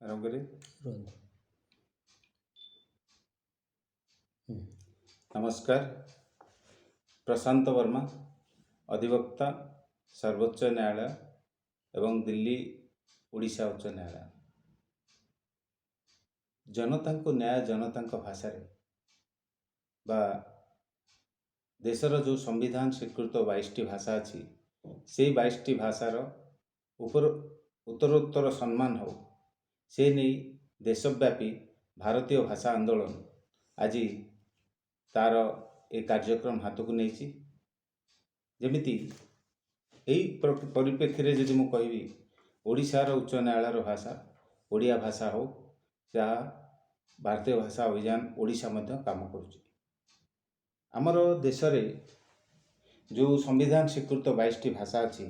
आरंभ करें। नमस्कार, प्रशांत वर्मा, अधिवक्ता, सर्वोच्च न्यायालय एवं दिल्ली ओडिशा उच्च न्यायालय। जनता को न्याय जनता भाषा बा देशर जो संविधान स्वीकृत 22टी भाषा अच्छी से 22टी भाषार उत्तरोत्तर सम्मान हो से नहीं देशव्यापी भारतीय भाषा आंदोलन आज तार ए कार्यक्रम हाथ को नहीं जमिति यही परिप्रेक्षी जदि मु कहबी ओडिशार उच्च न्यायालय भाषा ओडिया भाषा हो जहाँ भारतीय भाषा अभियान ओडिशा मध्य काम करुच्ची। आमर देश रे जो संविधान स्वीकृत 22टी भाषा अच्छी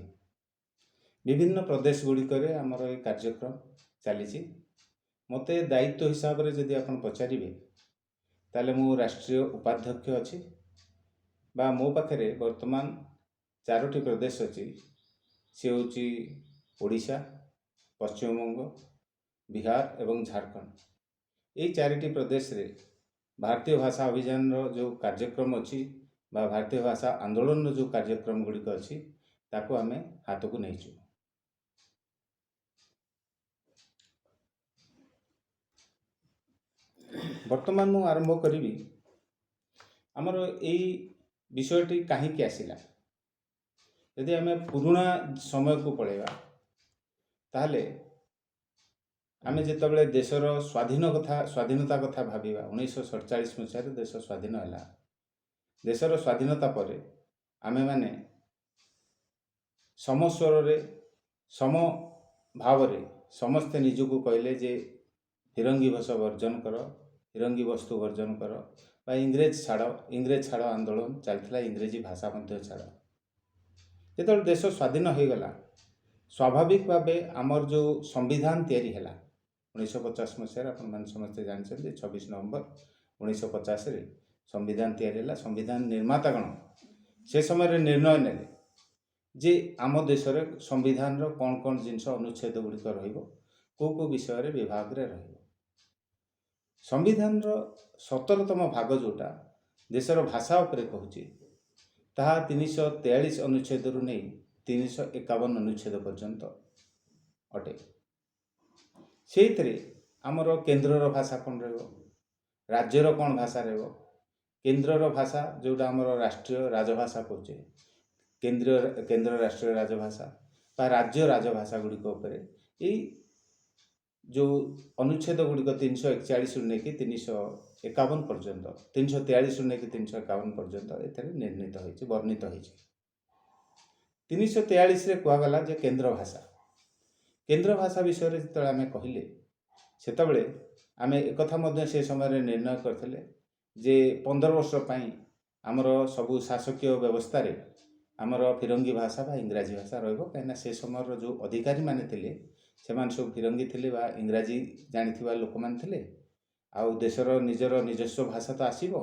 विभिन्न प्रदेश गुड़िक आमर ये कार्यक्रम चली मते दायित्व हिसाब रे जदि आपण पचारे ताले मु राष्ट्रीय उपाध्यक्ष अच्छी बा मो पाखे वर्तमान 4टी प्रदेश अच्छी सी हूँ ओडिशा, पश्चिमबंग, बिहार एवं झारखंड। ये 4टी प्रदेश रे भारतीय भाषा अभियान जो कार्यक्रम अच्छी बा भारतीय भाषा आंदोलन जो कार्यक्रम गुड़िक अच्छी ताको आमे हाथ को नहीं। वर्तमान मु आरंभ करी आमर यही विषयटी कहीं आसला यदि आम पुराना समय को पलैबा ताहले आमे जिते देशर स्वाधीनता कथा भाविबा 1947 मसीह देश स्वाधीन है। देशर स्वाधीनता पर आमे माने समस्वर रे सम भाव रे समस्ते निजको कहले जे फिरंगी भाषा वर्जन कर, फिरंगी वस्तु वर्जन कर बा इंग्रेज छाड़ आंदोलन चलता। इंग्रेजी भाषा मध्य छाड़ जो देश स्वाधीन हो गला स्वाभाविक भाव आमर जो संविधान तैयारी है 1950 मसीह आप समस्ते जानते 26 नवंबर 1950 रे संविधान तैयारी है। संविधान निर्मातागण से समय निर्णय ने जे आम देश रे संविधान रो कौन कौन जिनस अनुच्छेद गुड़िक रो विषय रे विभाग रे रहिबो। संविधान रो 17तम भाग जोटा देशर भाषा उपरे कहूची ताहा 343 अनुच्छेद रु नहीं 351 अनुच्छेद पर्यंत अटे। से आमर केन्द्र भाषा कौन रहिबो, राज्यर कौन भाषा रहिबो, केन्द्र भाषा जोटा आमर राष्ट्रीय राजभाषा कहूचे केन्द्र राष्ट्रीय राजभाषा बा राज्य राजभाषा गुड़िक यही जो अनुच्छेद गुड़िक 341 रु नहीं 351 पर्यंत 343 रु नहीं 351 पर्यंत एथरे निर्णीत होइछि वर्णित होइछि। 343 रे कहगला जे केन्द्र भाषा विषय रे जतले आमे कहिले सेतबेले आमे एकथा मध्य से समय निर्णय करथिले जे 15 वर्ष पई आमर सबु शासकीय व्यवस्था रे आमर फिरंगी भाषा बा इंग्राजी भाषा रहिबो कहिना से समय जो अधिकारी माने थिले सेमान सब फिरंगी थिले बा इंग्राजी जानिथिबा लोक मान थिले आउ देशर निजर निजस्व भाषा तो आसीबो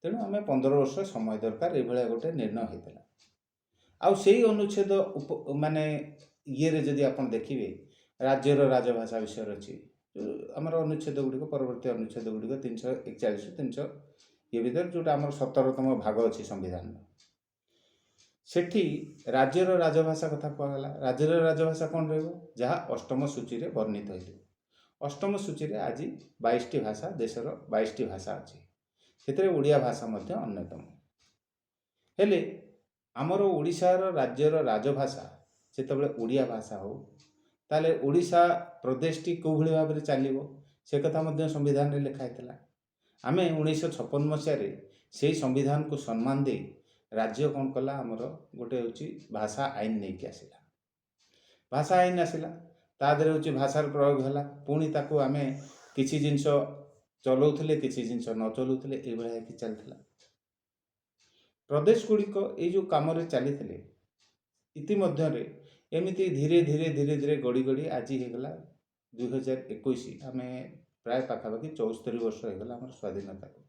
तेणु आमे 15 वर्ष समय दरकार ए भले गोटे निर्णय होइतला। आउ सेही अनुच्छेद माने ये रे जदि आपण देखिबे राज्यर राजभाषा विषय अछि आमर अनुच्छेद गुड़िक परवर्ती अनुच्छेद गुड़िक 341 300 ये भीतर जोटा आमर 17तम भाग अछि संविधान सेठी राज्यर राजभाषा कथा कहला। राज्यर राजभाषा कौन रहिबो जहाँ 8म सूची रे वर्णित होइतो। 8म सूची रे आज 22टी भाषा देशर 22टी भाषा अछि सेतरे ओडिया भाषा मध्य अन्यतम हेले आमर ओडिशार राज्यर राजभाषा जेतबेले ओडिया भाषा हो ताले ओडिशा प्रदेशटी को भली भाव रे चलिबो से कथा मध्य संविधान रे लिखा हैतला। आमे 1956 मसीह रे सेही संविधान को सम्मान दे राज्य कौन कला आमर गोटे हूँ भाषा आईन नहीं कि आसला। भाषा आईन आसला तादरे हूँ भाषार प्रयोग है पुणी ताकू आमे किसी जिनस चलाउले किसी जिनस न चलाउले ये कि चलता। प्रदेश गुड़िक ये जो कम चली इतिमध्य एमती धीरे धीरे धीरे धीरे गड़ी गड़ी आज होगला 2021 आम प्राय पाखापाखि 74 वर्ष होगला आम स्वाधीनता को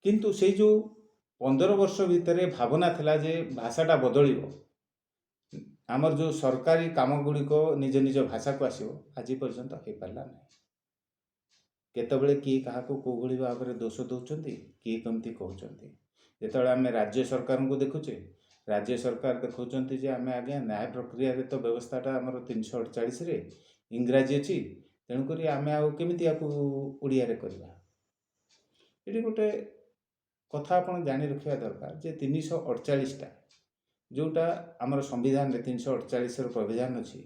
किंतु से जो 15 वर्ष भितर भावना थिला जे भाषाटा बदलिबो ଆମର ଯେଉଁ ସରକାରୀ କାମ ଗୁଡ଼ିକ ନିଜ ନିଜ ଭାଷାକୁ ଆସିବ ଆଜି ପର୍ଯ୍ୟନ୍ତ ହେଇପାରିଲା ନାହିଁ। କେତେବେଳେ କିଏ କାହାକୁ କେଉଁଭଳି ଭାବରେ ଦୋଷ ଦେଉଛନ୍ତି, କିଏ କେମିତି କହୁଛନ୍ତି। ଯେତେବେଳେ ଆମେ ରାଜ୍ୟ ସରକାରଙ୍କୁ ଦେଖୁଛେ, ରାଜ୍ୟ ସରକାର ଦେଖାଉଛନ୍ତି ଯେ ଆମେ ଆଜ୍ଞା ନ୍ୟାୟ ପ୍ରକ୍ରିୟାରେ ତ ବ୍ୟବସ୍ଥାଟା ଆମର 348ରେ ଇଂରାଜୀ ଅଛି, ତେଣୁକରି ଆମେ ଆଉ କେମିତି ୟାକୁ ଓଡ଼ିଆରେ କରିବା। ଏଠି ଗୋଟେ କଥା ଆପଣ ଜାଣି ରଖିବା ଦରକାର ଯେ 348ଟା ଯେଉଁଟା ଆମର ସମ୍ବିଧାନରେ 348ର ପ୍ରୋଭିଜନ୍ ଅଛି,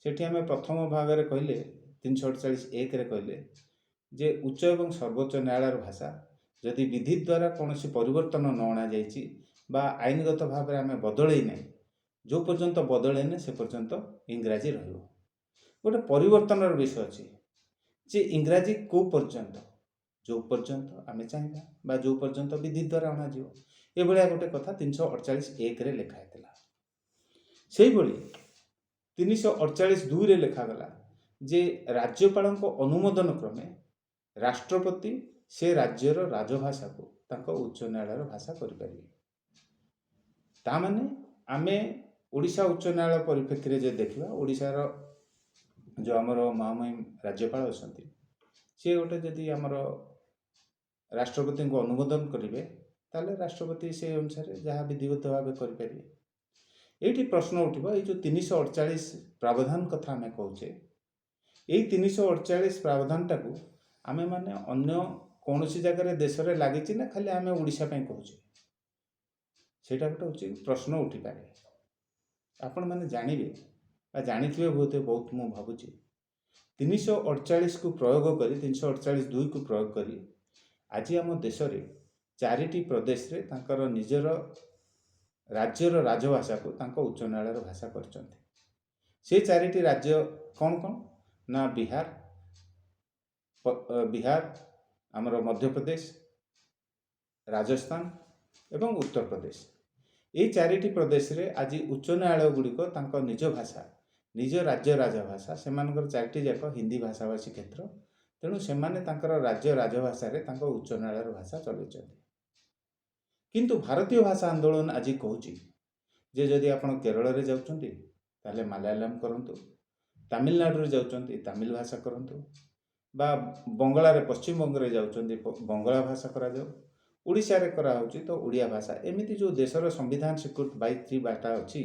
ସେଠି ଆମେ ପ୍ରଥମ ଭାଗରେ କହିଲେ 348(1)ରେ କହିଲେ ଯେ ଉଚ୍ଚ ଏବଂ ସର୍ବୋଚ୍ଚ ନ୍ୟାୟାଳୟର ଭାଷା ଯଦି ବିଧି ଦ୍ୱାରା କୌଣସି ପରିବର୍ତ୍ତନ ନ ଅଣାଯାଇଛି ବା ଆଇନଗତ ଭାବରେ ଆମେ ବଦଳେଇ ନାହିଁ, ଯେଉଁ ପର୍ଯ୍ୟନ୍ତ ବଦଳେଇନେ ସେ ପର୍ଯ୍ୟନ୍ତ ଇଂରାଜୀ ରହିବ। ଗୋଟେ ପରିବର୍ତ୍ତନର ବିଷୟ ଅଛି ଯେ ଇଂରାଜୀ କେଉଁ ପର୍ଯ୍ୟନ୍ତ, ଯେଉଁ ପର୍ଯ୍ୟନ୍ତ ଆମେ ଚାହିଁବା ବା ଯେଉଁ ପର୍ଯ୍ୟନ୍ତ ବିଧି ଦ୍ୱାରା ଅଣାଯିବ, ଏଭଳିଆ ଗୋଟେ କଥା 348(1)ରେ ଲେଖା ହେଇଥିଲା। ସେଇଭଳି 348(2)ରେ ଲେଖାଗଲା ଯେ ରାଜ୍ୟପାଳଙ୍କ ଅନୁମୋଦନ କ୍ରମେ ରାଷ୍ଟ୍ରପତି ସେ ରାଜ୍ୟର ରାଜଭାଷାକୁ ତାଙ୍କ ଉଚ୍ଚ ନ୍ୟାୟାଳୟର ଭାଷା କରିପାରିବେ। ତାମାନେ ଆମେ ଓଡ଼ିଶା ଉଚ୍ଚ ନ୍ୟାୟାଳୟ ପରିପ୍ରେକ୍ଷୀରେ ଯଦି ଦେଖିବା, ଓଡ଼ିଶାର ଯେଉଁ ଆମର ମହାମହିମ ରାଜ୍ୟପାଳ ଅଛନ୍ତି, ସିଏ ଗୋଟେ ଯଦି ଆମର ରାଷ୍ଟ୍ରପତିଙ୍କୁ ଅନୁମୋଦନ କରିବେ, ତାହେଲେ ରାଷ୍ଟ୍ରପତି ସେ ଅନୁସାରେ ଯାହା ବିଧିବଦ୍ଧ ଭାବେ କରିପାରିବେ। ଏଇଠି ପ୍ରଶ୍ନ ଉଠିବ, ଏଇ ଯେଉଁ 348 ପ୍ରାବଧାନ କଥା ଆମେ କହୁଛେ, ଏଇ 348 ପ୍ରାବଧାନଟାକୁ ଆମେମାନେ ଅନ୍ୟ କୌଣସି ଜାଗାରେ ଦେଶରେ ଲାଗିଛି ନା ଖାଲି ଆମେ ଓଡ଼ିଶା ପାଇଁ କହୁଛେ, ସେଇଟା ଗୋଟେ ହେଉଛି ପ୍ରଶ୍ନ ଉଠିପାରେ। ଆପଣମାନେ ଜାଣିବେ ବା ଜାଣିଥିବେ ବହୁତ ମୁଁ ଭାବୁଛି 348କୁ ପ୍ରୟୋଗ କରି 348(2)କୁ ପ୍ରୟୋଗ କରି ଆଜି ଆମ ଦେଶରେ 4ଟି ପ୍ରଦେଶରେ ତାଙ୍କର ନିଜର ରାଜ୍ୟର ରାଜଭାଷାକୁ ତାଙ୍କ ଉଚ୍ଚ ନ୍ୟାୟାଳୟର ଭାଷା କରିଛନ୍ତି। ସେ 4ଟି ରାଜ୍ୟ କ'ଣ କ'ଣ ନା ବିହାର, ଆମର ମଧ୍ୟପ୍ରଦେଶ, ରାଜସ୍ଥାନ ଏବଂ ଉତ୍ତରପ୍ରଦେଶ। ଏଇ 4ଟି ପ୍ରଦେଶରେ ଆଜି ଉଚ୍ଚ ନ୍ୟାୟାଳୟ ଗୁଡ଼ିକ ତାଙ୍କ ନିଜ ଭାଷା, ନିଜ ରାଜ୍ୟ ରାଜଭାଷା, ସେମାନଙ୍କର 4ଟି ଯାକ ହିନ୍ଦୀ ଭାଷାଭାଷୀ କ୍ଷେତ୍ର, ତେଣୁ ସେମାନେ ତାଙ୍କର ରାଜ୍ୟ ରାଜଭାଷାରେ ତାଙ୍କ ଉଚ୍ଚ ନ୍ୟାୟାଳୟର ଭାଷା ଚଲେଇଛନ୍ତି। କିନ୍ତୁ ଭାରତୀୟ ଭାଷା ଆନ୍ଦୋଳନ ଆଜି କହୁଛି ଯେ ଯଦି ଆପଣ କେରଳରେ ଯାଉଛନ୍ତି ତାହେଲେ ମାଲାୟାଲମ କରନ୍ତୁ, ତାମିଲନାଡୁରେ ଯାଉଛନ୍ତି ତାମିଲ ଭାଷା କରନ୍ତୁ, ବା ବଙ୍ଗଳାରେ ପଶ୍ଚିମବଙ୍ଗରେ ଯାଉଛନ୍ତି ବଙ୍ଗଳା ଭାଷା କରାଯାଉ, ଓଡ଼ିଶାରେ କରାହେଉଛି ତ ଓଡ଼ିଆ ଭାଷା। ଏମିତି ଯେଉଁ ଦେଶର ସମ୍ବିଧାନ ସ୍ୱୀକୃତ 22ଟି ଭାଷା ଅଛି,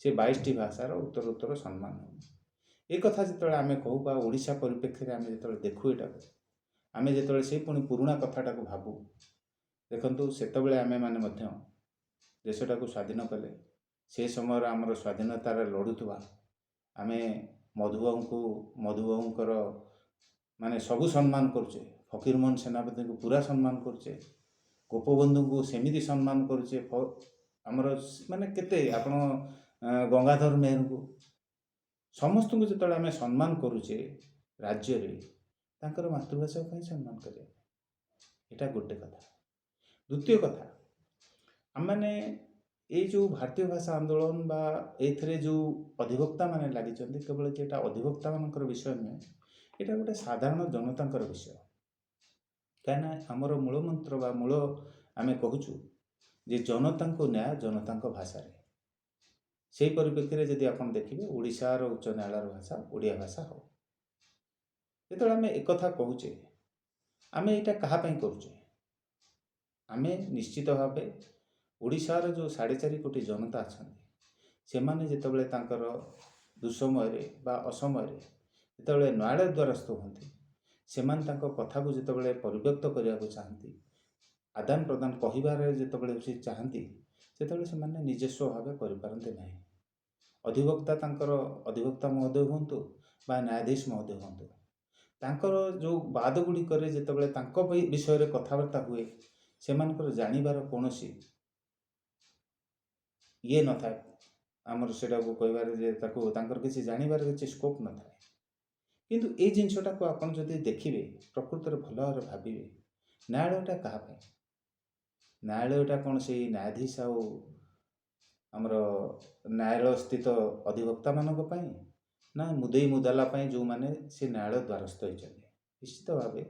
ସେ 22ଟି ଭାଷାର ଉତ୍ତରୋତ୍ତର ସମ୍ମାନ ହେଉଛି। ଏ କଥା ଯେତେବେଳେ ଆମେ କହୁ ବା ଓଡ଼ିଶା ପରିପ୍ରେକ୍ଷୀରେ ଆମେ ଯେତେବେଳେ ଦେଖୁ ଏଟାକୁ, ଆମେ ଯେତେବେଳେ ସେଇ ପୁଣି ପୁରୁଣା କଥାଟାକୁ ଭାବୁ, ଦେଖନ୍ତୁ ସେତେବେଳେ ଆମେମାନେ ମଧ୍ୟ ଦେଶଟାକୁ ସ୍ୱାଧୀନ କଲେ, ସେ ସମୟରେ ଆମର ସ୍ୱାଧୀନତାରେ ଲଢ଼ୁଥିବା ଆମେ ମଧୁବାବୁଙ୍କର ମାନେ ସବୁ ସମ୍ମାନ କରୁଛେ, ଫକୀରମୋହନ ସେନାପତିଙ୍କୁ ପୁରା ସମ୍ମାନ କରୁଛେ, ଗୋପବନ୍ଧୁଙ୍କୁ ସେମିତି ସମ୍ମାନ କରୁଛେ, ଆମର ମାନେ କେତେ ଆପଣ ଗଙ୍ଗାଧର ମେହେରଙ୍କୁ, ସମସ୍ତଙ୍କୁ ଯେତେବେଳେ ଆମେ ସମ୍ମାନ କରୁଛେ ରାଜ୍ୟରେ, ତାଙ୍କର ମାତୃଭାଷାକୁ କାହିଁ ସମ୍ମାନ କରିବା? ଏଇଟା ଗୋଟେ କଥା। ଦ୍ୱିତୀୟ କଥା, ଆମମାନେ ଏଇ ଯେଉଁ ଭାରତୀୟ ଭାଷା ଆନ୍ଦୋଳନ ବା ଏଇଥିରେ ଯେଉଁ ଅଧିବକ୍ତାମାନେ ଲାଗିଛନ୍ତି, କେବଳ ଯେ ଏଇଟା ଅଧିବକ୍ତାମାନଙ୍କର ବିଷୟ ନୁହେଁ, ଏଇଟା ଗୋଟେ ସାଧାରଣ ଜନତାଙ୍କର ବିଷୟ। କାହିଁକିନା ଆମର ମୂଳ ମନ୍ତ୍ର ବା ମୂଳ ଆମେ କହୁଛୁ ଯେ ଜନତାଙ୍କୁ ନ୍ୟାୟ ଜନତାଙ୍କ ଭାଷାରେ। ସେହି ପରିପ୍ରେକ୍ଷୀରେ ଯଦି ଆପଣ ଦେଖିବେ ଓଡ଼ିଶାର ଉଚ୍ଚ ନ୍ୟାୟାଳୟର ଭାଷା ଓଡ଼ିଆ ଭାଷା ହେଉ। ଯେତେବେଳେ ଆମେ ଏକଥା କହୁଛେ, ଆମେ ଏଇଟା କାହା ପାଇଁ କରୁଛେ? ଆମେ ନିଶ୍ଚିତ ଭାବେ ଓଡ଼ିଶାର ଯେଉଁ 4.5 କୋଟି ଜନତା ଅଛନ୍ତି, ସେମାନେ ଯେତେବେଳେ ତାଙ୍କର ଦୁଃସମୟରେ ବା ଅସମୟରେ ଯେତେବେଳେ ନ୍ୟାୟାଳୟ ଦ୍ୱାରସ୍ଥ ହୁଅନ୍ତି, ସେମାନେ ତାଙ୍କ କଥାକୁ ଯେତେବେଳେ ପରିବ୍ୟକ୍ତ କରିବାକୁ ଚାହାନ୍ତି, ଆଦାନ ପ୍ରଦାନ କହିବାରେ ଯେତେବେଳେ ସେ ଚାହାନ୍ତି, ସେତେବେଳେ ସେମାନେ ନିଜସ୍ୱ ଭାବେ କରିପାରନ୍ତି ନାହିଁ। ଅଧିବକ୍ତା ମହୋଦୟ ହୁଅନ୍ତୁ ବା ନ୍ୟାୟାଧୀଶ ମହୋଦୟ ହୁଅନ୍ତୁ, ତାଙ୍କର ଯେଉଁ ବାଦ ଗୁଡ଼ିକରେ ଯେତେବେଳେ ତାଙ୍କ ବିଷୟରେ କଥାବାର୍ତ୍ତା ହୁଏ, ସେମାନଙ୍କର ଜାଣିବାର କୌଣସି ଇଏ ନଥାଏ। ଆମର ସେଟାକୁ କହିବାରେ ଯେ ତାଙ୍କର କିଛି ଜାଣିବାର କିଛି ସ୍କୋପ୍ ନଥାଏ। କିନ୍ତୁ ଏଇ ଜିନିଷଟାକୁ ଆପଣ ଯଦି ଦେଖିବେ, ପ୍ରକୃତରେ ଭଲ ଭାବରେ ଭାବିବେ, ନ୍ୟାୟାଳୟଟା କାହା ପାଇଁ? ନ୍ୟାୟାଳୟଟା କ'ଣ ସେଇ ନ୍ୟାୟାଧୀଶ ଆଉ ଆମର ନ୍ୟାୟାଳୟ ସ୍ଥିତ ଅଧିବକ୍ତାମାନଙ୍କ ପାଇଁ, ନା ମୁଦେଇ ମୁଦାଲା ପାଇଁ ଯେଉଁମାନେ ସେ ନ୍ୟାୟାଳୟ ଦ୍ୱାରସ୍ଥ ହୋଇଛନ୍ତି? ନିଶ୍ଚିତ ଭାବେ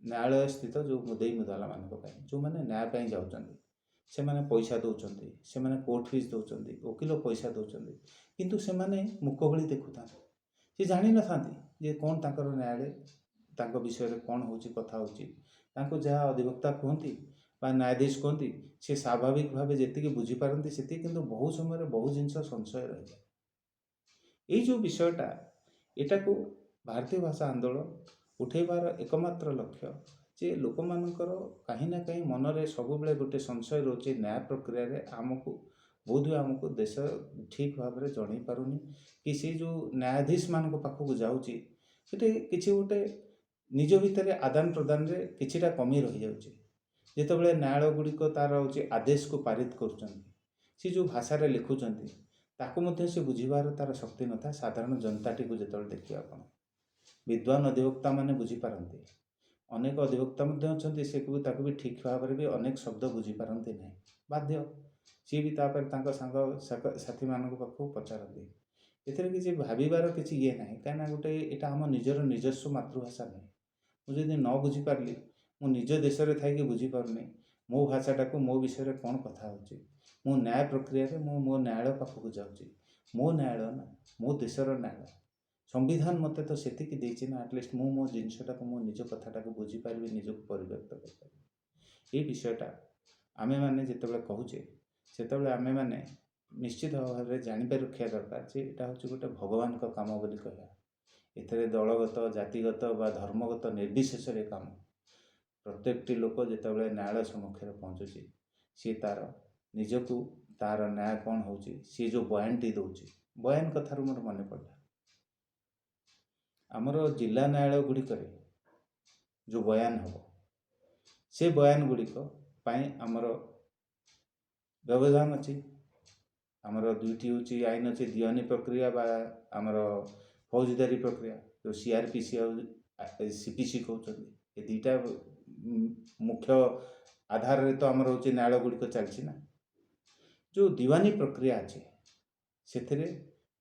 ନ୍ୟାୟାଳୟ ସ୍ଥିତ ଯେଉଁ ମୁଦେଇ ମୁଦାଲାମାନଙ୍କ ପାଇଁ, ଯେଉଁମାନେ ନ୍ୟାୟ ପାଇଁ ଯାଉଛନ୍ତି, ସେମାନେ ପଇସା ଦେଉଛନ୍ତି, ସେମାନେ କୋର୍ଟ ଫିସ୍ ଦେଉଛନ୍ତି, ଓକିଲ ପଇସା ଦେଉଛନ୍ତି, କିନ୍ତୁ ସେମାନେ ମୂକ ଭଳି ଦେଖୁଥାନ୍ତି। ସେ ଜାଣିନଥାନ୍ତି ଯେ କ'ଣ ତାଙ୍କର ନ୍ୟାୟରେ ତାଙ୍କ ବିଷୟରେ କ'ଣ ହେଉଛି, କଥା ହେଉଛି। ତାଙ୍କୁ ଯାହା ଅଧିବକ୍ତା କୁହନ୍ତି ବା ନ୍ୟାୟାଧୀଶ କୁହନ୍ତି, ସେ ସ୍ୱାଭାବିକ ଭାବେ ଯେତିକି ବୁଝିପାରନ୍ତି ସେତିକି, କିନ୍ତୁ ବହୁ ସମୟରେ ବହୁ ଜିନିଷ ସଂଶୟ ରହିଯାଏ। ଏଇ ଯେଉଁ ବିଷୟଟା, ଏଟାକୁ ଭାରତୀୟ ଭାଷା ଆନ୍ଦୋଳନ ଉଠେଇବାର ଏକମାତ୍ର ଲକ୍ଷ୍ୟ ଯେ ଲୋକମାନଙ୍କର କାହିଁ ନା କାହିଁ ମନରେ ସବୁବେଳେ ଗୋଟେ ସଂଶୟ ରହୁଛି ନ୍ୟାୟ ପ୍ରକ୍ରିୟାରେ। ବୋଧହୁଏ ଆମକୁ ଦେଶ ଠିକ୍ ଭାବରେ ଜଣାଇ ପାରୁନି କି ସେ ଯେଉଁ ନ୍ୟାୟାଧୀଶମାନଙ୍କ ପାଖକୁ ଯାଉଛି ସେଠି କିଛି ଗୋଟେ ନିଜ ଭିତରେ ଆଦାନ ପ୍ରଦାନରେ କିଛିଟା କମି ରହିଯାଉଛି। ଯେତେବେଳେ ନ୍ୟାୟାଳୟ ଗୁଡ଼ିକ ତା'ର ହେଉଛି ଆଦେଶକୁ ପାରିତ କରୁଛନ୍ତି, ସେ ଯେଉଁ ଭାଷାରେ ଲେଖୁଛନ୍ତି ତାକୁ ମଧ୍ୟ ସେ ବୁଝିବାର ତା'ର ଶକ୍ତି ନଥାଏ। ସାଧାରଣ ଜନତାଟିକୁ ଯେତେବେଳେ ଦେଖିବେ ଆପଣ, ବିଦ୍ୱାନ ଅଧିବକ୍ତାମାନେ ବୁଝିପାରନ୍ତି, ଅନେକ ଅଧିବକ୍ତା ମଧ୍ୟ ଅଛନ୍ତି ତାକୁ ବି ଠିକ୍ ଭାବରେ ବି ଅନେକ ଶବ୍ଦ ବୁଝିପାରନ୍ତି ନାହିଁ। ବାଧ୍ୟ ସିଏ ବି ତାପରେ ତାଙ୍କ ସାଥିମାନଙ୍କ ପାଖକୁ ପଚାରନ୍ତି। ଏଥିରେ କିଛି ଭାବିବାର କିଛି ଇଏ ନାହିଁ, କାହିଁକିନା ଏଇଟା ଆମ ନିଜସ୍ୱ ମାତୃଭାଷା ନୁହେଁ। ମୁଁ ଯଦି ନ ବୁଝିପାରିଲି, ମୁଁ ନିଜ ଦେଶରେ ଥାଇକି ବୁଝିପାରୁନି ମୋ ଭାଷାଟାକୁ, ମୋ ବିଷୟରେ କ'ଣ କଥା ହେଉଛି, ମୁଁ ନ୍ୟାୟ ପ୍ରକ୍ରିୟାରେ ମୋ ନ୍ୟାୟାଳୟ ପାଖକୁ ଯାଉଛି। ମୋ ନ୍ୟାୟାଳୟ ନା, ମୋ ଦେଶର ନ୍ୟାୟାଳୟ। ସମ୍ବିଧାନ ମୋତେ ତ ସେତିକି ଦେଇଛି ନା, ଆଟଲିଷ୍ଟ ମୁଁ ମୋ ଜିନିଷଟାକୁ, ମୋ ନିଜ କଥାଟାକୁ ବୁଝିପାରିବି, ନିଜକୁ ପରିବ୍ୟକ୍ତ କରିପାରିବି। ଏଇ ବିଷୟଟା ଆମେମାନେ ଯେତେବେଳେ କହୁଛେ ସେତେବେଳେ ଆମେମାନେ ନିଶ୍ଚିତ ଭାବରେ ଜାଣିପାରି ରଖିବା ଦରକାର ଯେ ଏଇଟା ହେଉଛି ଗୋଟେ ଭଗବାନଙ୍କ କାମ ବୋଲି କହିବା। ଏଥିରେ ଦଳଗତ, ଜାତିଗତ ବା ଧର୍ମଗତ ନିର୍ବିଶେଷରେ କାମ। ପ୍ରତ୍ୟେକଟି ଲୋକ ଯେତେବେଳେ ନ୍ୟାୟାଳୟ ସମ୍ମୁଖରେ ପହଞ୍ଚୁଛି, ସିଏ ତା'ର ନିଜକୁ, ତା'ର ନ୍ୟାୟ କ'ଣ ହେଉଛି, ସିଏ ଯେଉଁ ବୟାନଟି ଦେଉଛି, ବୟାନ କଥାରୁ ମୋର ମନେ ପଡ଼ିଲା, ଆମର ଜିଲ୍ଲା ନ୍ୟାୟାଳୟ ଗୁଡ଼ିକରେ ଯେଉଁ ବୟାନ ହେବ, ସେ ବୟାନ ଗୁଡ଼ିକ ପାଇଁ ଆମର ବ୍ୟବଧାନ ଅଛି। ଆମର ଦୁଇଟି ହେଉଛି ଆଇନ ଅଛି, ଦିୱାନୀ ପ୍ରକ୍ରିୟା ବା ଆମର ଫୌଜଦାରୀ ପ୍ରକ୍ରିୟା, ଯେଉଁ CRPC ଆଉ CPC କହୁଛନ୍ତି। ଏ ଦୁଇଟା ମୁଖ୍ୟ ଆଧାରରେ ତ ଆମର ହେଉଛି ନ୍ୟାୟାଳୟ ଗୁଡ଼ିକ ଚାଲିଛି ନା। ଯେଉଁ ଦିୱାନୀ ପ୍ରକ୍ରିୟା ଅଛି ସେଥିରେ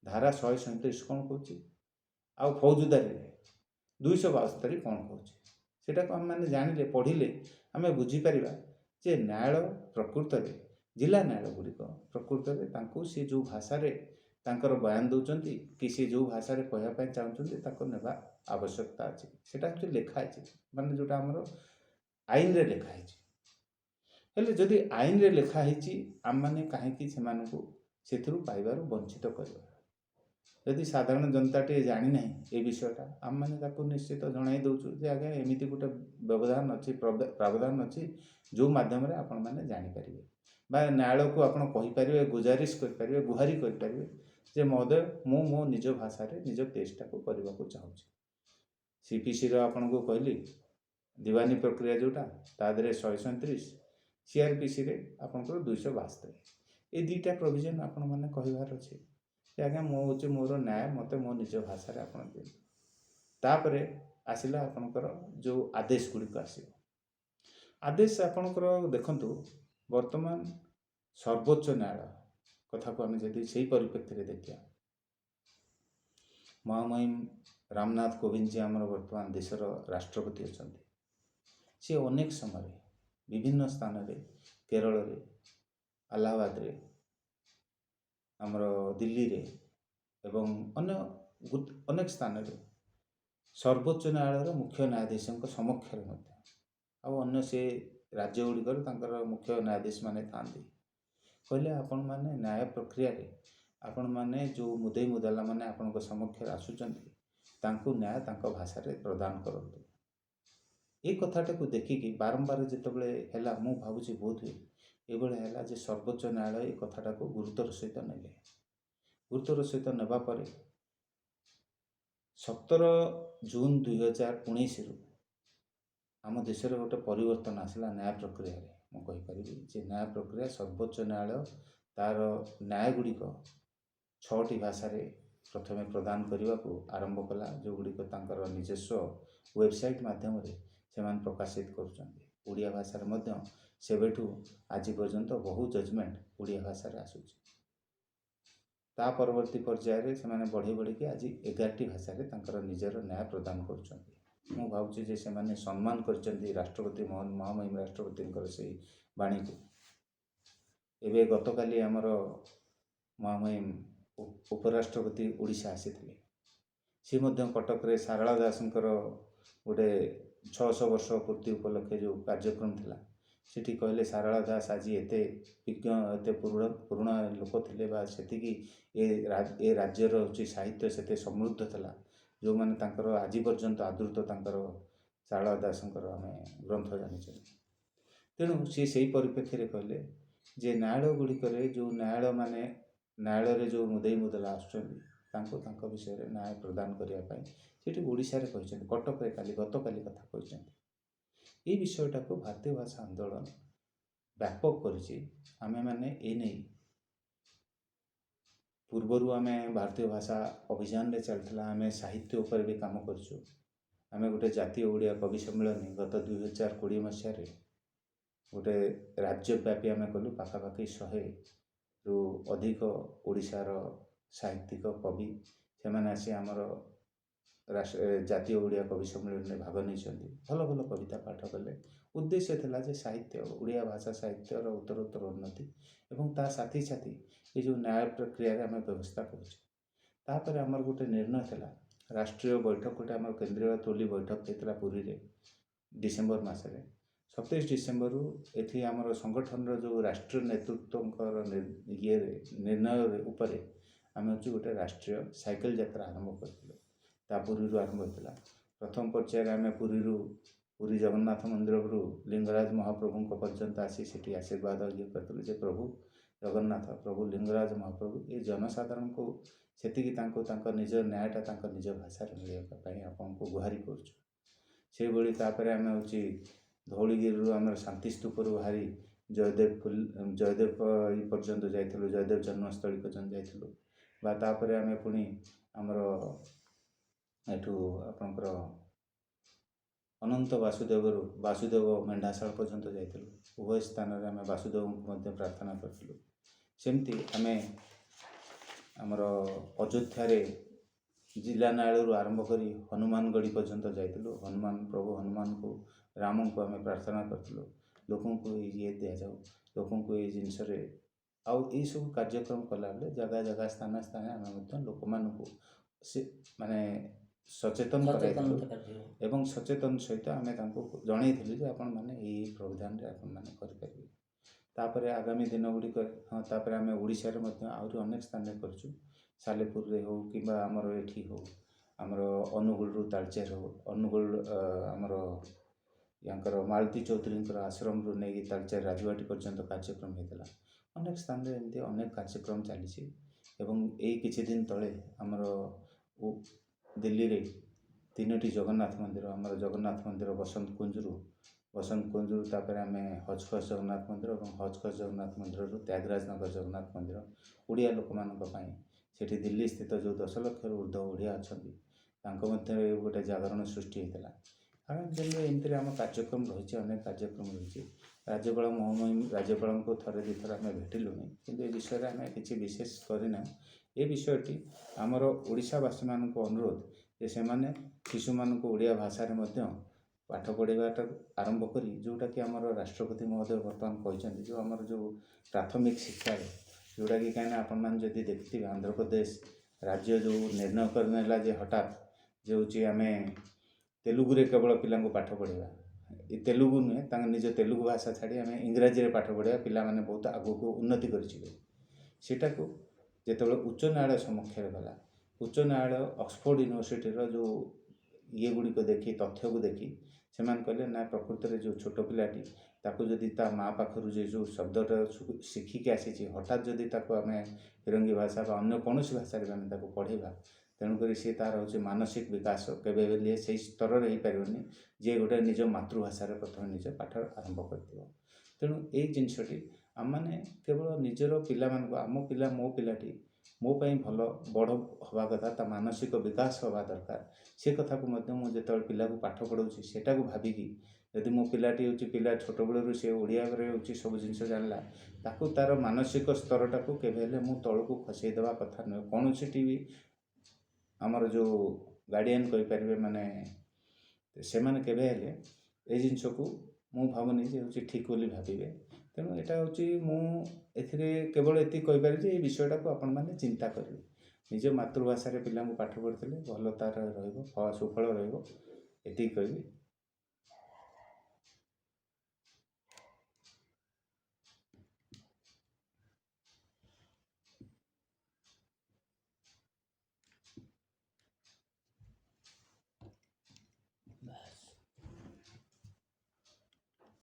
ଧାରା 137 କ'ଣ କହୁଛି, ଆଉ ଫୌଜଦାରୀରେ 272 କ'ଣ କହୁଛି, ସେଟାକୁ ଆମେମାନେ ଜାଣିଲେ, ପଢ଼ିଲେ ଆମେ ବୁଝିପାରିବା ଯେ ନ୍ୟାୟାଳୟ ପ୍ରକୃତରେ, ଜିଲ୍ଲା ନ୍ୟାୟାଳୟ ଗୁଡ଼ିକ ପ୍ରକୃତରେ ତାଙ୍କୁ ସେ ଯେଉଁ ଭାଷାରେ ତାଙ୍କର ବୟାନ ଦେଉଛନ୍ତି କି ସେ ଯେଉଁ ଭାଷାରେ କହିବା ପାଇଁ ଚାହୁଁଛନ୍ତି ତାକୁ ନେବା ଆବଶ୍ୟକତା ଅଛି। ସେଟା ହେଉଛି ଲେଖା ହେଇଛି, ମାନେ ଯେଉଁଟା ଆମର ଆଇନରେ ଲେଖା ହେଇଛି। ହେଲେ ଯଦି ଆଇନରେ ଲେଖା ହେଇଛି, ଆମମାନେ କାହିଁକି ସେମାନଙ୍କୁ ସେଥିରୁ ପାଇବାରୁ ବଞ୍ଚିତ କରିବା? ଯଦି ସାଧାରଣ ଜନତାଟିଏ ଜାଣିନାହିଁ ଏ ବିଷୟଟା, ଆମମାନେ ତାକୁ ନିଶ୍ଚିତ ଜଣାଇ ଦେଉଛୁ ଯେ ଆଜ୍ଞା ଏମିତି ଗୋଟେ ବ୍ୟବଧାନ ଅଛି, ପ୍ରାବଧାନ ଅଛି, ଯେଉଁ ମାଧ୍ୟମରେ ଆପଣମାନେ ଜାଣିପାରିବେ ବା ନ୍ୟାୟାଳୟକୁ ଆପଣ କହିପାରିବେ, ଗୁଜାରିଶ କରିପାରିବେ, ଗୁହାରି କରିପାରିବେ ଯେ ମହୋଦୟ, ମୁଁ ମୋ ନିଜ ଭାଷାରେ ନିଜ କେସ୍ଟାକୁ କରିବାକୁ ଚାହୁଁଛି। CPCର ଆପଣଙ୍କୁ କହିଲି ଦିୱାନୀ ପ୍ରକ୍ରିୟା ଯେଉଁଟା, ତା ଦେହରେ 137, CRPCରେ ଆପଣଙ୍କର 272। ଏ ଦୁଇଟା ପ୍ରୋଭିଜନ୍ ଆପଣମାନେ କହିବାର ଅଛି ଯେ ଆଜ୍ଞା ମୋର ନ୍ୟାୟ, ମୋତେ ମୋ ନିଜ ଭାଷାରେ ଆପଣ ଦିଅନ୍ତୁ। ତାପରେ ଆସିଲା ଆପଣଙ୍କର ଯେଉଁ ଆଦେଶ ଗୁଡ଼ିକ ଆସିବ। ଆଦେଶ ଆପଣଙ୍କର ଦେଖନ୍ତୁ, ବର୍ତ୍ତମାନ ସର୍ବୋଚ୍ଚ ନ୍ୟାୟାଳୟ କଥାକୁ ଆମେ ଯଦି ସେଇ ପରିପ୍ରେକ୍ଷୀରେ ଦେଖିବା, ମହାମହିମ ରାମନାଥ କୋବିନ୍ଦ जी ଆମର ବର୍ତ୍ତମାନ ଦେଶର ରାଷ୍ଟ୍ରପତି ଅଛନ୍ତି। ସେ ଅନେକ ସମୟରେ ବିଭିନ୍ନ ସ୍ଥାନରେ, କେରଳରେ, ଆହ୍ଲାବାଦରେ, ଆମର ଦିଲ୍ଲୀରେ ଏବଂ ଅନେକ ସ୍ଥାନରେ ସର୍ବୋଚ୍ଚ ନ୍ୟାୟାଳୟର ମୁଖ୍ୟ ନ୍ୟାୟାଧୀଶଙ୍କ ସମକ୍ଷରେ ମଧ୍ୟ, ଆଉ ଅନ୍ୟ ସେ ରାଜ୍ୟ ଗୁଡ଼ିକରେ ତାଙ୍କର ମୁଖ୍ୟ ନ୍ୟାୟାଧୀଶମାନେ ଥାଆନ୍ତି। କହିଲେ ଆପଣମାନେ ନ୍ୟାୟ ପ୍ରକ୍ରିୟାରେ ଆପଣମାନେ ଯେଉଁ ମୁଦେଇ ମୁଦାଲାମାନେ ଆପଣଙ୍କ ସମକ୍ଷରେ ଆସୁଛନ୍ତି, ତାଙ୍କୁ ନ୍ୟାୟ ତାଙ୍କ ଭାଷାରେ ପ୍ରଦାନ କରନ୍ତୁ। ଏ କଥାଟାକୁ ଦେଖିକି ବାରମ୍ବାର ଯେତେବେଳେ ହେଲା, ମୁଁ ଭାବୁଛି ବୋଧହୁଏ ଏଭଳି ହେଲା ଯେ ସର୍ବୋଚ୍ଚ ନ୍ୟାୟାଳୟ ଏ କଥାଟାକୁ ଗୁରୁତ୍ୱର ସହିତ ନେଲେ। ଗୁରୁତ୍ୱର ସହିତ ନେବା ପରେ 17 ଜୁନ 2019ରୁ ଆମ ଦେଶରେ ଗୋଟେ ପରିବର୍ତ୍ତନ ଆସିଲା ନ୍ୟାୟ ପ୍ରକ୍ରିୟାରେ। ମୁଁ କହିପାରିବି ଯେ ନ୍ୟାୟ ପ୍ରକ୍ରିୟା, ସର୍ବୋଚ୍ଚ ନ୍ୟାୟାଳୟ ତା'ର ନ୍ୟାୟ ଗୁଡ଼ିକ 6ଟି ଭାଷାରେ ପ୍ରଥମେ ପ୍ରଦାନ କରିବାକୁ ଆରମ୍ଭ କଲା, ଯେଉଁଗୁଡ଼ିକ ତାଙ୍କର ନିଜସ୍ୱ ୱେବସାଇଟ୍ ମାଧ୍ୟମରେ ସେମାନେ ପ୍ରକାଶିତ କରୁଛନ୍ତି। ଓଡ଼ିଆ ଭାଷାରେ ମଧ୍ୟ ସେବେଠୁ ଆଜି ପର୍ଯ୍ୟନ୍ତ ବହୁ ଜଜମେଣ୍ଟ ଓଡ଼ିଆ ଭାଷାରେ ଆସୁଛି। ତା ପରବର୍ତ୍ତୀ ପର୍ଯ୍ୟାୟରେ ସେମାନେ ବଢ଼ିକି ଆଜି 11ଟି ଭାଷାରେ ତାଙ୍କର ନିଜର ନ୍ୟାୟ ପ୍ରଦାନ କରୁଛନ୍ତି। ମୁଁ ଭାବୁଛି ଯେ ସେମାନେ ସମ୍ମାନ କରିଛନ୍ତି ରାଷ୍ଟ୍ରପତି ମହାମହିମ ରାଷ୍ଟ୍ରପତିଙ୍କର ସେଇ ବାଣୀକୁ। ଏବେ ଗତକାଲି ଆମର ମହାମହିମ ଉପରାଷ୍ଟ୍ରପତି ଓଡ଼ିଶା ଆସିଥିଲେ। ସେ ମଧ୍ୟ କଟକରେ ସାରଳା ଦାସଙ୍କର ଗୋଟେ 600 ବର୍ଷ ପୂର୍ତ୍ତି ଉପଲକ୍ଷେ ଯେଉଁ କାର୍ଯ୍ୟକ୍ରମ ଥିଲା ସେଠି କହିଲେ ସାରଳା ଦାସ ଆଜି ଏତେ ବିଜ୍ଞ ଏତେ ପୁରୁଣା ଲୋକ ଥିଲେ ବା ସେତିକି ଏ ରାଜ୍ୟର ହେଉଛି ସାହିତ୍ୟ ସେତେ ସମୃଦ୍ଧ ଥିଲା ଯେଉଁମାନେ ତାଙ୍କର ଆଜି ପର୍ଯ୍ୟନ୍ତ ଆଦୃତ ତାଙ୍କର ସାରଳା ଦାସଙ୍କର ଆମେ ଗ୍ରନ୍ଥ ଜାଣିଛନ୍ତି। ତେଣୁ ସିଏ ସେଇ ପରିପ୍ରେକ୍ଷୀରେ କହିଲେ ଯେ ନ୍ୟାୟାଳୟ ଗୁଡ଼ିକରେ ଯେଉଁ ନ୍ୟାୟାଳୟରେ ଯେଉଁ ମୁଦେଇ ମୁଦଲା ଆସୁଛନ୍ତି ତାଙ୍କୁ ତାଙ୍କ ବିଷୟରେ ନ୍ୟାୟ ପ୍ରଦାନ କରିବା ପାଇଁ ସେଠି ଓଡ଼ିଶାରେ କହିଛନ୍ତି, କଟକରେ ଗତକାଲି କଥା କହିଛନ୍ତି। এই বিষয়টাକୁ ଭାରତୀୟ ଭାଷା ଆନ୍ଦୋଳନ ବ୍ୟାପକ କରିଛି। ଆମେମାନେ ଏନେଇ ପୂର୍ବରୁ ଆମେ ଭାରତୀୟ ଭାଷା ଅଭିଯାନରେ ଚାଲିଥିଲା, ଆମେ ସାହିତ୍ୟ ଉପରେ ବି କାମ କରିଛୁ। ଆମେ ଗୋଟେ ଜାତୀୟ ଓଡ଼ିଆ କବି ସମ୍ମିଳନୀ ଗତ 2020 ମସିହାରେ ଗୋଟେ ରାଜ୍ୟବ୍ୟାପୀ ଆମେ କଲୁ। ପାଖାପାଖି 100ରୁ ଅଧିକ ଓଡ଼ିଶାର ସାହିତ୍ୟିକ କବି ସେମାନେ ଆସି ଆମର ଜାତୀୟ ଓଡ଼ିଆ କବି ସମ୍ମିଳନୀରେ ଭାଗ ନେଇଛନ୍ତି। ଭଲ ଭଲ କବିତା ପାଠ କଲେ। ଉଦ୍ଦେଶ୍ୟ ଥିଲା ଯେ ସାହିତ୍ୟ ଓଡ଼ିଆ ଭାଷା ସାହିତ୍ୟର ଉତ୍ତରୋତ୍ତର ଉନ୍ନତି ଏବଂ ତା ସାଥି ସାଥି ଏ ଯେଉଁ ନ୍ୟାୟ ପ୍ରକ୍ରିୟାରେ ଆମେ ବ୍ୟବସ୍ଥା କରୁଛୁ। ତାପରେ ଆମର ଗୋଟେ ନିର୍ଣ୍ଣୟ ଥିଲା, ରାଷ୍ଟ୍ରୀୟ ବୈଠକ ଗୋଟେ ଆମର କେନ୍ଦ୍ରୀୟ ତୋଲି ବୈଠକ ହେଇଥିଲା ପୁରୀରେ ଡିସେମ୍ବର ମାସରେ। 27 ଡିସେମ୍ବରରୁ ଏଠି ଆମର ସଂଗଠନର ଯେଉଁ ରାଷ୍ଟ୍ରୀୟ ନେତୃତ୍ୱଙ୍କର ନିର୍ଣ୍ଣୟ ଉପରେ ଆମେ ହେଉଛି ଗୋଟେ ରାଷ୍ଟ୍ରୀୟ ସାଇକେଲ ଯାତ୍ରା ଆରମ୍ଭ କରିଥିଲୁ। ତା ପୁରୀରୁ ଆରମ୍ଭ ହେଇଥିଲା। ପ୍ରଥମ ପର୍ଯ୍ୟାୟରେ ଆମେ ପୁରୀ ଜଗନ୍ନାଥ ମନ୍ଦିରରୁ ଲିଙ୍ଗରାଜ ମହାପ୍ରଭୁଙ୍କ ପର୍ଯ୍ୟନ୍ତ ଆସି ସେଠି ଆଶୀର୍ବାଦ କରିଥିଲୁ ଯେ ପ୍ରଭୁ ଜଗନ୍ନାଥ ପ୍ରଭୁ ଲିଙ୍ଗରାଜ ମହାପ୍ରଭୁ ଏ ଜନସାଧାରଣଙ୍କୁ ସେତିକି ତାଙ୍କ ନିଜ ନ୍ୟାୟଟା ତାଙ୍କ ନିଜ ଭାଷାରେ ମିଳିବା ପାଇଁ ଆପଣଙ୍କୁ ଗୁହାରି କରୁଛୁ। ସେଇଭଳି ତାପରେ ଆମେ ହେଉଛି ଧଉଳିଗିରିରୁ ଆମର ଶାନ୍ତି ସ୍ତୂପରୁ ବାହାରି ଜୟଦେବ ପର୍ଯ୍ୟନ୍ତ ଯାଇଥିଲୁ, ଜୟଦେବ ଜନ୍ମସ୍ଥଳୀ ପର୍ଯ୍ୟନ୍ତ ଯାଇଥିଲୁ। ବା ତାପରେ ଆମେ ପୁଣି ଆମର ଏଠୁ ଆପଣଙ୍କର ଅନନ୍ତ ବାସୁଦେବ ମେଣ୍ଢାଶାଳ ପର୍ଯ୍ୟନ୍ତ ଯାଇଥିଲୁ। ଉଭୟ ସ୍ଥାନରେ ଆମେ ବାସୁଦେବଙ୍କୁ ମଧ୍ୟ ପ୍ରାର୍ଥନା କରିଥିଲୁ। ସେମିତି ଆମେ ଆମର ଅଯୋଧ୍ୟାରେ ଜିଲ୍ଲା ନ୍ୟାୟାଳୟରୁ ଆରମ୍ଭ କରି ହନୁମାନଗଡ଼ି ପର୍ଯ୍ୟନ୍ତ ଯାଇଥିଲୁ। ପ୍ରଭୁ ହନୁମାନଙ୍କୁ ରାମଙ୍କୁ ଆମେ ପ୍ରାର୍ଥନା କରିଥିଲୁ, ଲୋକଙ୍କୁ ଇଏ ଦିଆଯାଉ, ଲୋକଙ୍କୁ ଏଇ ଜିନିଷରେ ଆଉ ଏଇସବୁ କାର୍ଯ୍ୟକ୍ରମ କଲାବେଳେ ଜାଗା ସ୍ଥାନେ ଆମେ ମଧ୍ୟ ଲୋକମାନଙ୍କୁ ସଚେତନ କରାଇଥିଲୁ ଏବଂ ସଚେତନ ସହିତ ଆମେ ତାଙ୍କୁ ଜଣେଇଥିଲୁ ଯେ ଆପଣମାନେ ଏଇ ପ୍ରୋଗ୍ରାମରେ ଆପଣମାନେ କରିପାରିବେ। ତାପରେ ଆଗାମୀ ଦିନ ଗୁଡ଼ିକରେ ତାପରେ ଆମେ ଓଡ଼ିଶାରେ ମଧ୍ୟ ଆହୁରି ଅନେକ ସ୍ଥାନରେ କରିଛୁ। ସାଲେପୁରରେ ହେଉ କିମ୍ବା ଆମର ଏଠି ହେଉ, ଆମର ଅନୁଗୁଳରୁ ତାଳଚେର ହେଉ, ଅନୁଗୁଳ ଆମର ୟାଙ୍କର ମାଳତୀ ଚୌଧୁରୀଙ୍କର ଆଶ୍ରମରୁ ନେଇକି ତାଳଚେର ରାଜବାଟୀ ପର୍ଯ୍ୟନ୍ତ କାର୍ଯ୍ୟକ୍ରମ ହେଇଥିଲା। ଅନେକ ସ୍ଥାନରେ ଏମିତି ଅନେକ କାର୍ଯ୍ୟକ୍ରମ ଚାଲିଛି। ଏବଂ ଏଇ କିଛି ଦିନ ତଳେ ଆମର ଦିଲ୍ଲୀରେ 3ଟି ଜଗନ୍ନାଥ ମନ୍ଦିର, ଆମର ଜଗନ୍ନାଥ ମନ୍ଦିର ବସନ୍ତ କୁଞ୍ଜରୁ ତାପରେ ଆମେ ହଜଖସ୍ ଜଗନ୍ନାଥ ମନ୍ଦିର ଏବଂ ହଜଖସ୍ ଜଗନ୍ନାଥ ମନ୍ଦିରରୁ ତ୍ୟାଗରାଜ ନଗର ଜଗନ୍ନାଥ ମନ୍ଦିର ଓଡ଼ିଆ ଲୋକମାନଙ୍କ ପାଇଁ ସେଠି ଦିଲ୍ଲୀ ସ୍ଥିତ ଯେଉଁ 10 ଲକ୍ଷରୁ ଉର୍ଦ୍ଧ୍ୱ ଓଡ଼ିଆ ଅଛନ୍ତି ତାଙ୍କ ମଧ୍ୟରେ ଗୋଟେ ଜାଗରଣ ସୃଷ୍ଟି ହେଇଥିଲା। ଆଗାମୀ ଦିନରେ ଏମିତିରେ ଆମ କାର୍ଯ୍ୟକ୍ରମ ରହିଛି, ଅନେକ କାର୍ଯ୍ୟକ୍ରମ ରହିଛି। ରାଜ୍ୟପାଳଙ୍କୁ ଥରେ ଦୁଇଥର ଆମେ ଭେଟିଲୁଣି, କିନ୍ତୁ ଏ ବିଷୟରେ ଆମେ କିଛି ବିଶେଷ କରିନାହୁଁ। ଏ ବିଷୟଟି ଆମର ଓଡ଼ିଶାବାସୀମାନଙ୍କୁ ଅନୁରୋଧ ଯେ ସେମାନେ ଶିଶୁମାନଙ୍କୁ ଓଡ଼ିଆ ଭାଷାରେ ମଧ୍ୟ ପାଠ ପଢ଼ାଇବାଟା ଆରମ୍ଭ କରି ଯେଉଁଟାକି ଆମର ରାଷ୍ଟ୍ରପତି ମହୋଦୟ ବର୍ତ୍ତମାନ କହିଛନ୍ତି, ଯେଉଁ ଆମର ଯେଉଁ ପ୍ରାଥମିକ ଶିକ୍ଷାରେ ଯେଉଁଟାକି କାହିଁକିନା ଆପଣମାନେ ଯଦି ଦେଖିଥିବେ ଆନ୍ଧ୍ରପ୍ରଦେଶ ରାଜ୍ୟ ଯେଉଁ ନିର୍ଣ୍ଣୟ କରିନେଲା ଯେ ହଠାତ୍ ଯେ ହେଉଛି ଆମେ ତେଲୁଗୁରେ କେବଳ ପିଲାଙ୍କୁ ପାଠ ପଢ଼ାଇବା, ଏ ତେଲୁଗୁ ନୁହେଁ, ତାଙ୍କ ନିଜ ତେଲୁଗୁ ଭାଷା ଛାଡ଼ି ଆମେ ଇଂରାଜୀରେ ପାଠ ପଢ଼ାଇବା, ପିଲାମାନେ ବହୁତ ଆଗକୁ ଉନ୍ନତି କରିଯିବେ। ସେଟାକୁ ଯେତେବେଳେ ଉଚ୍ଚ ନ୍ୟାୟାଳୟ ସମକ୍ଷରେ ଗଲା, ଉଚ୍ଚ ନ୍ୟାୟାଳୟ ଅକ୍ସଫୋର୍ଡ ୟୁନିଭର୍ସିଟିର ଯେଉଁ ଗୁଡ଼ିକ ଦେଖି ତଥ୍ୟକୁ ଦେଖି ସେମାନେ କହିଲେ ନା ପ୍ରକୃତରେ ଯେଉଁ ଛୋଟ ପିଲାଟି ତାକୁ ଯଦି ତା ମା ପାଖରୁ ଯେଉଁ ଶବ୍ଦଟା ଶିଖିକି ଆସିଛି ହଠାତ୍ ଯଦି ତାକୁ ଆମେ ଫିରଙ୍ଗୀ ଭାଷା ବା ଅନ୍ୟ କୌଣସି ଭାଷାରେ ଆମେ ତାକୁ ପଢ଼ାଇବା, ତେଣୁକରି ସେ ତା'ର ହେଉଛି ମାନସିକ ବିକାଶ କେବେ ହେଲେ ସେଇ ସ୍ତରରେ ହେଇପାରିବନି ଯିଏ ଗୋଟେ ନିଜ ମାତୃଭାଷାରେ ପ୍ରଥମେ ନିଜ ପାଠ ଆରମ୍ଭ କରିଥିବ। ତେଣୁ ଏଇ ଜିନିଷଟି ଆମମାନେ କେବଳ ନିଜର ପିଲାମାନଙ୍କୁ ମୋ ପିଲାଟି ମୋ ପାଇଁ ଭଲ ବଡ଼ ହେବା କଥା, ତା ମାନସିକ ବିକାଶ ହେବା ଦରକାର। ସେ କଥାକୁ ମଧ୍ୟ ମୁଁ ଯେତେବେଳେ ପିଲାକୁ ପାଠ ପଢ଼ାଉଛି ସେଟାକୁ ଭାବିକି ଯଦି ମୋ ପିଲାଟି ହେଉଛି ପିଲା ଛୋଟବେଳରୁ ସେ ଓଡ଼ିଆରେ ହେଉଛି ସବୁ ଜିନିଷ ଜାଣିଲା, ତାକୁ ତା'ର ମାନସିକ ସ୍ତରଟାକୁ କେବେ ହେଲେ ମୁଁ ତଳକୁ ଖସେଇ ଦେବା କଥା ନୁହେଁ। କୌଣସିଟି ବି ଆମର ଯେଉଁ ଗାର୍ଡ଼ିଆନ୍ କହିପାରିବେ ସେମାନେ କେବେ ହେଲେ ଏ ଜିନିଷକୁ ମୁଁ ଭାବୁନି ଯେ ହେଉଛି ଠିକ୍ ବୋଲି ଭାବିବେ। ତେଣୁ ଏଇଟା ହେଉଛି ମୁଁ ଏଥିରେ କେବଳ ଏତିକି କହିପାରିବି ଯେ ଏଇ ବିଷୟଟାକୁ ଆପଣମାନେ ଚିନ୍ତା କରିବେ। ନିଜ ମାତୃଭାଷାରେ ପିଲାଙ୍କୁ ପାଠ ପଢ଼ିଥିଲେ ଭଲ ତାର ରହିବ, ସୁଫଳ ରହିବ, ଏତିକି କହିବି।